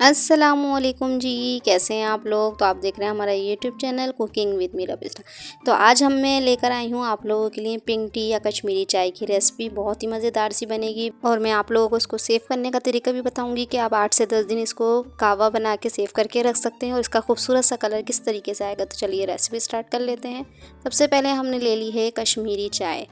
अस्सलामुअलैकुम जी, कैसे हैं आप लोग। तो आप देख रहे हैं हमारा YouTube channel cooking with Meera Bista. तो आज मैं लेकर आई हूँ आप लोगों के लिए पिंक टी या कश्मीरी चाय की रेसिपी। बहुत ही मज़ेदार सी बनेगी और मैं आप लोगों को इसको सेव करने का तरीका भी बताऊंगी कि आप 8 से 10 दिन इसको कहवा बना के सेव करके रख सकते हैं और इसका खूबसूरत सा कलर किस तरीके से आएगा। तो चलिए रेसिपी स्टार्ट कर लेते हैं। सबसे पहले हमने ले ली है कश्मीरी चाय।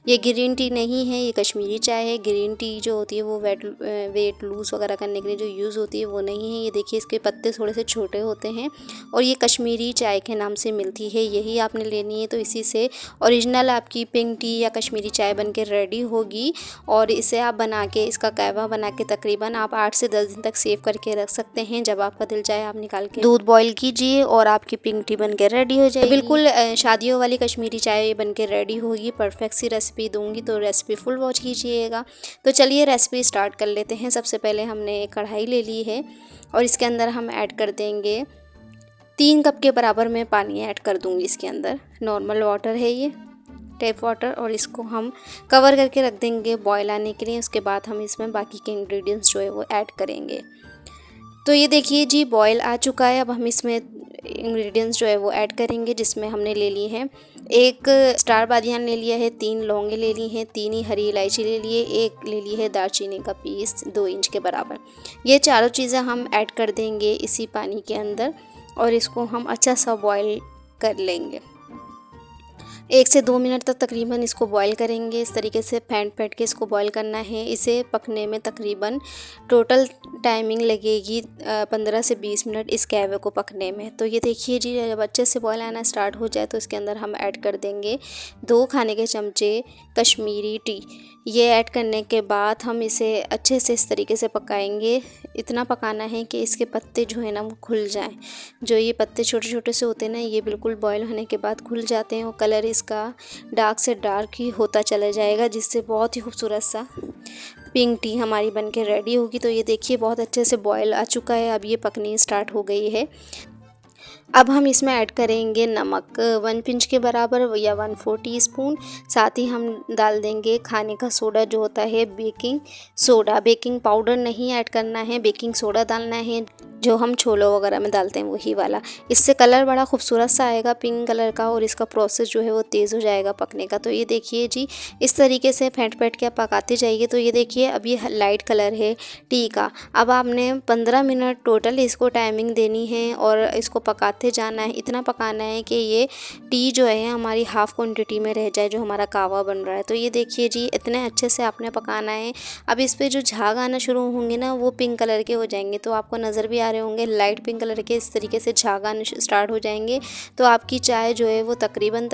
ये ग्रीन टी नहीं है, ये कश्मीरी चाय है। ग्रीन टी जो होती है वो वेट लूज़ वगैरह करने के लिए जो यूज़ होती है वो नहीं है। ये देखिए इसके पत्ते थोड़े से छोटे होते हैं और ये कश्मीरी चाय के नाम से मिलती है, यही आपने लेनी है। तो इसी से ओरिजिनल आपकी पिंक टी या कश्मीरी चाय बन के रेडी होगी और इसे आप बना के इसका कहवा बना के तकरीबन आप 8 से 10 दिन तक सेव करके रख सकते हैं। जब आपका दिल चाहे आप निकाल के दूध बॉईल कीजिए और आपकी पिंक टी बन के रेडी हो जाएगी। बिल्कुल शादियों वाली कश्मीरी चाय बन के रेडी होगी। परफेक्ट सी रेसिपी दूंगी, तो रेसिपी फुल वॉच कीजिएगा। तो चलिए रेसिपी स्टार्ट कर लेते हैं। सबसे पहले हमने एक कढ़ाई ले ली है और इसके अंदर हम ऐड कर देंगे 3 कप के बराबर मैं पानी ऐड कर दूंगी। इसके अंदर नॉर्मल वाटर है, ये टैप वाटर, और इसको हम कवर करके रख देंगे बॉयल आने के लिए। उसके बाद हम इसमें बाकी के इंग्रेडिएंट्स जो है वो ऐड करेंगे। तो ये देखिए जी बॉयल आ चुका है। अब हम इसमें इंग्रेडिएंट्स जो है वो ऐड करेंगे, जिसमें हमने ले ली है 1 स्टार बादियान ले लिया है, 3 लौंगे ले ली हैं, 3 ही हरी इलायची ले लिए, 1 ले ली है दालचीनी का पीस 2 इंच के बराबर। ये चारों चीज़ें हम ऐड कर देंगे इसी पानी के अंदर और इसको हम अच्छा सा बॉयल कर लेंगे। 1 से 2 मिनट तक तकरीबन इसको बॉईल करेंगे। इस तरीके से फेंट के इसको बॉईल करना है। इसे पकने में तकरीबन टोटल टाइमिंग लगेगी 15 से 20 मिनट इस कहवे को पकने में। तो ये देखिए जी जब अच्छे से बॉईल आना स्टार्ट हो जाए तो इसके अंदर हम ऐड कर देंगे 2 खाने के चमचे कश्मीरी टी। ये ऐड करने के बाद हम इसे अच्छे से इस तरीके से पकाएंगे। इतना पकाना है कि इसके पत्ते जो है ना वो खुल जाएं। जो ये पत्ते छोटे छोटे से होते हैं ना, ये बिल्कुल बॉयल होने के बाद खुल जाते हैं और कलर इसका डार्क से डार्क ही होता चला जाएगा, जिससे बहुत ही खूबसूरत सा पिंक टी हमारी बन के रेडी होगी। तो ये देखिए बहुत अच्छे से बॉयल आ चुका है। अब ये पकनी स्टार्ट हो गई है। अब हम इसमें ऐड करेंगे नमक 1 पिंच के बराबर या 1/4 टीस्पून। साथ ही हम डाल देंगे खाने का सोडा जो होता है बेकिंग सोडा। बेकिंग पाउडर नहीं ऐड करना है, बेकिंग सोडा डालना है, जो हम छोलों वगैरह में डालते हैं वही वाला। इससे कलर बड़ा खूबसूरत सा आएगा पिंक कलर का और इसका प्रोसेस जो है वो तेज़ हो जाएगा पकने का। तो ये देखिए जी इस तरीके से फेंट के आप पकाते जाइए। तो ये देखिए अब ये लाइट कलर है टी का। अब आपने 15 मिनट टोटल इसको टाइमिंग देनी है और इसको पकाते जाना है। इतना पकाना है कि ये टी जो है हमारी हाफ़ क्वांटिटी में रह जाए जो हमारा कहवा बन रहा है। तो ये देखिए जी इतने अच्छे से आपने पकाना है। अब इस पे जो झाग आना शुरू होंगे ना वो पिंक कलर के हो जाएंगे। तो आपको नज़र भी आ रहे होंगे लाइट पिंक कलर के इस तरीके से झाग आने स्टार्ट हो जाएंगे। तो आपकी चाय जो है वो तकरीबन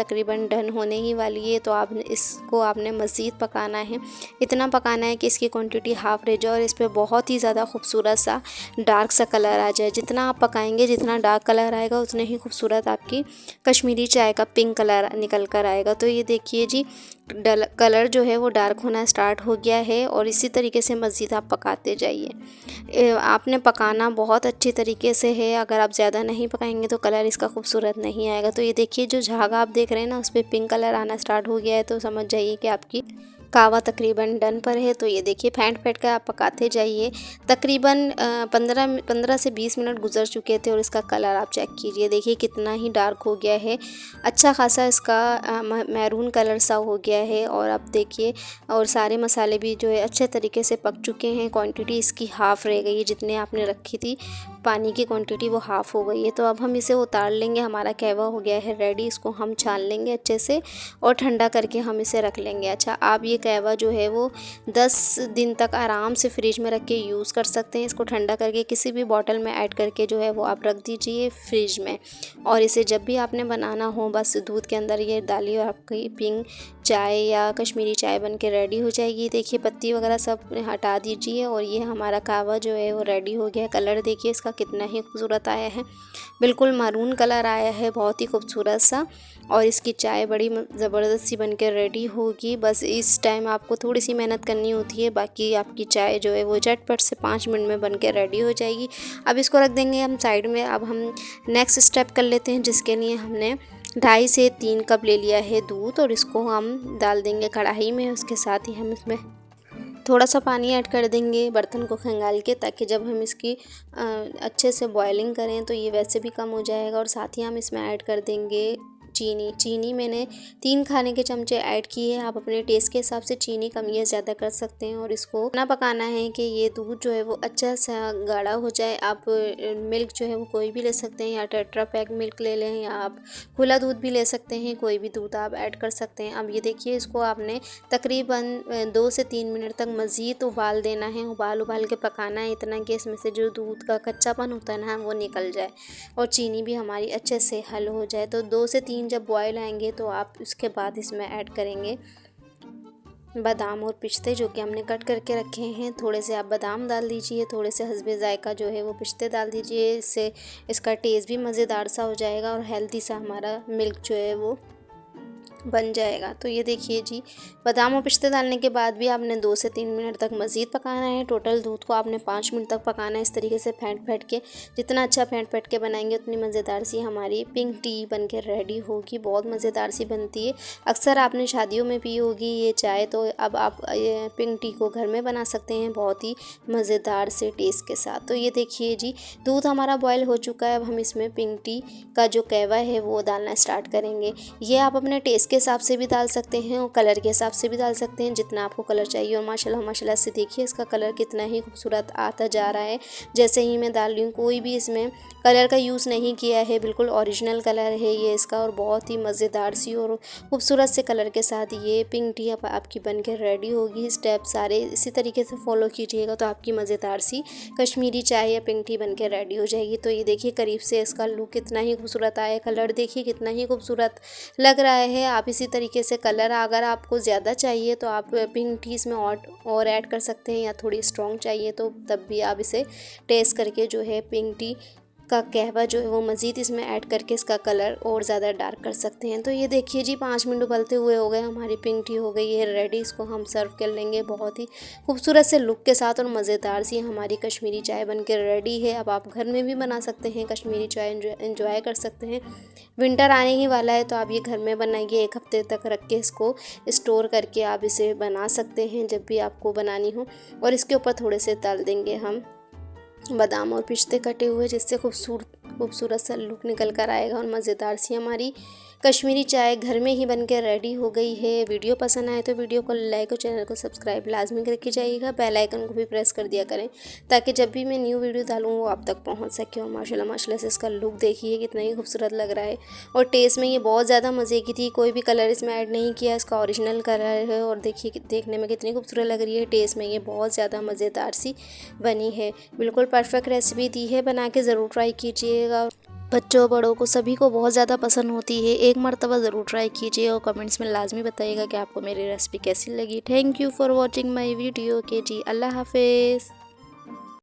डन होने ही वाली है। तो आप इसको आपने मज़ीद पकाना है। इतना पकाना है कि इसकी क्वांटिटी हाफ़ रह जाए और इस पर बहुत ही ज़्यादा खूबसूरत सा डार्क सा कलर आ जाए। जितना आप पकाएंगे जितना डार्क कलर आएगा उतने ही खूबसूरत आपकी कश्मीरी चाय का पिंक कलर निकल कर आएगा। तो ये देखिए जी कलर जो है वो डार्क होना स्टार्ट हो गया है और इसी तरीके से मज़ीद आप पकाते जाइए। आपने पकाना बहुत अच्छे तरीके से है। अगर आप ज़्यादा नहीं पकाएंगे तो कलर इसका खूबसूरत नहीं आएगा। तो ये देखिए जो झाग आप देख रहे हैं ना उस पर पिंक कलर आना स्टार्ट हो गया है। तो समझ जाइए कि आपकी कहवा तकरीबन डन पर है। तो ये देखिए फेंट कर आप पकाते जाइए। तकरीबन 15 से 20 मिनट गुजर चुके थे और इसका कलर आप चेक कीजिए। देखिए कितना ही डार्क हो गया है, अच्छा खासा इसका मैरून कलर सा हो गया है। और अब देखिए और सारे मसाले भी जो है अच्छे तरीके से पक चुके हैं। क्वांटिटी इसकी हाफ़ रह गई है, जितने आपने रखी थी पानी की क्वांटिटी वो हाफ़ हो गई है। तो अब हम इसे उतार लेंगे। हमारा कहवा हो गया है रेडी। इसको हम छान लेंगे अच्छे से और ठंडा करके हम इसे रख लेंगे। अच्छा आप ये कहवा जो है वो 10 दिन तक आराम से फ्रिज में रख के यूज़ कर सकते हैं। इसको ठंडा करके किसी भी बॉटल में ऐड करके जो है वो आप रख दीजिए फ्रिज में। और इसे जब भी आपने बनाना हो बस दूध के अंदर ये डालिए और आपकी पिंक चाय या कश्मीरी चाय बन के रेडी हो जाएगी। देखिए पत्ती वगैरह सब हटा दीजिए और ये हमारा कहवा जो है वो रेडी हो गया। कलर देखिए इसका कितना ही खूबसूरत आया है, बिल्कुल मारून कलर आया है, बहुत ही खूबसूरत सा। और इसकी चाय बड़ी ज़बरदस्त सी बन के रेडी होगी। बस इस टाइम आपको थोड़ी सी मेहनत करनी होती है, बाकी आपकी चाय जो है वो झटपट से 5 मिनट में बन के रेडी हो जाएगी। अब इसको रख देंगे हम साइड में। अब हम नेक्स्ट स्टेप कर लेते हैं, जिसके लिए हमने 2.5 से 3 कप ले लिया है दूध और इसको हम डाल देंगे कढ़ाई में। उसके साथ ही हम इसमें थोड़ा सा पानी ऐड कर देंगे बर्तन को खंगाल के, ताकि जब हम इसकी अच्छे से बॉयलिंग करें तो ये वैसे भी कम हो जाएगा। और साथ ही हम इसमें ऐड कर देंगे चीनी मैंने 3 खाने के चमचे ऐड की है। आप अपने टेस्ट के हिसाब से चीनी कम या ज़्यादा कर सकते हैं। और इसको इतना पकाना है कि ये दूध जो है वो अच्छा सा गाढ़ा हो जाए। आप मिल्क जो है वो कोई भी ले सकते हैं, या टेट्रा पैक मिल्क ले लें, या आप खुला दूध भी ले सकते हैं, कोई भी दूध आप ऐड कर सकते हैं। अब ये देखिए, इसको आपने तकरीबन 2 से 3 मिनट तक मज़ीद उबाल देना है। उबाल के पकाना है इतना कि इसमें से जो दूध का कच्चापन होता है ना वो निकल जाए और चीनी भी हमारी अच्छे से हल हो जाए। तो 2 से 3 जब बॉयल आएंगे तो आप उसके बाद इसमें ऐड करेंगे बादाम और पिस्ते, जो कि हमने कट करके रखे हैं। थोड़े से आप बादाम डाल दीजिए, थोड़े से हस्बे जायका जो है वो पिस्ते डाल दीजिए। इससे इसका टेस्ट भी मज़ेदार सा हो जाएगा और हेल्दी सा हमारा मिल्क जो है वो बन जाएगा। तो ये देखिए जी, बादाम और पिस्ते डालने के बाद भी आपने 2 से 3 मिनट तक मज़ीद पकाना है। टोटल दूध को आपने 5 मिनट तक पकाना है। इस तरीके से फेंट के, जितना अच्छा फेंट के बनाएंगे उतनी मज़ेदार सी हमारी पिंक टी बन के रेडी होगी। बहुत मज़ेदार सी बनती है। अक्सर आपने शादियों में पी होगी ये चाय, तो अब आप ये पिंक टी को घर में बना सकते हैं बहुत ही मज़ेदार से टेस्ट के साथ। तो ये देखिए जी, दूध हमारा बॉयल हो चुका है। अब हम इसमें पिंक टी का जो कहवा है वो डालना स्टार्ट करेंगे। ये आप अपने टेस्ट के हिसाब से भी डाल सकते हैं और कलर के हिसाब से भी डाल सकते हैं, जितना आपको कलर चाहिए। और माशाल्लाह से देखिए इसका कलर कितना ही खूबसूरत आता जा रहा है। जैसे ही मैं डाल रही हूँ, कोई भी इसमें कलर का यूज़ नहीं किया है, बिल्कुल ओरिजिनल कलर है ये इसका। और बहुत ही मज़ेदार सी और खूबसूरत से कलर के साथ ये पिंक टी अब आपकी बन के रेडी होगी। स्टेप सारे इसी तरीके से फॉलो कीजिएगा तो आपकी मज़ेदार सी कश्मीरी चाय या पिंक टी बन के रेडी हो जाएगी। तो ये देखिए, करीब से इसका लुक कितना ही खूबसूरत आया, कलर देखिए कितना ही खूबसूरत लग रहा है। आप इसी तरीके से कलर अगर आपको ज़्यादा चाहिए तो आप पिंक टी इसमें और ऐड कर सकते हैं, या थोड़ी स्ट्रॉन्ग चाहिए तो तब भी आप इसे टेस्ट करके जो है पिंक टी का कहवा जो है वो मज़ीद इसमें ऐड करके इसका कलर और ज़्यादा डार्क कर सकते हैं। तो ये देखिए जी, 5 मिनट उबलते हुए हो गए, हमारी पिंक टी हो गई है रेडी। इसको हम सर्व कर लेंगे बहुत ही खूबसूरत से लुक के साथ और मज़ेदार सी हमारी कश्मीरी चाय बन के रेडी है। अब आप घर में भी बना सकते हैं, कश्मीरी चाय एंजॉय कर सकते हैं। विंटर आने ही वाला है तो आप ये घर में बनाइए, 1 हफ्ते तक रख के इसको स्टोर करके आप इसे बना सकते हैं जब भी आपको बनानी हो। और इसके ऊपर थोड़े से डाल देंगे हम बादाम और पिस्ते कटे हुए, जिससे खूबसूरत सा लुक निकल कर आएगा और मज़ेदार सी हमारी कश्मीरी चाय घर में ही बनके रेडी हो गई है। वीडियो पसंद आए तो वीडियो को लाइक और चैनल को सब्सक्राइब लाजमी करके जाइएगा। बेल आइकन को भी प्रेस कर दिया करें ताकि जब भी मैं न्यू वीडियो डालूँ वो आप तक पहुंच सके। और माशाल्लाह से इसका लुक देखिए कितना ही खूबसूरत लग रहा है और टेस्ट में ये बहुत ज़्यादा मज़े की थी। कोई भी कलर इसमें ऐड नहीं किया, इसका ओरिजिनल कलर है। और देखिए देखने में कितनी खूबसूरत लग रही है, टेस्ट में ये बहुत ज़्यादा मज़ेदार सी बनी है। बिल्कुल परफेक्ट रेसिपी दी है, बना के ज़रूर ट्राई कीजिएगा। बच्चों बड़ों को सभी को बहुत ज़्यादा पसंद होती है। एक मर्तबा ज़रूर ट्राई कीजिए और कमेंट्स में लाजमी बताइएगा कि आपको मेरी रेसिपी कैसी लगी। Thank you for watching my video के जी, अल्लाह हाफिज़।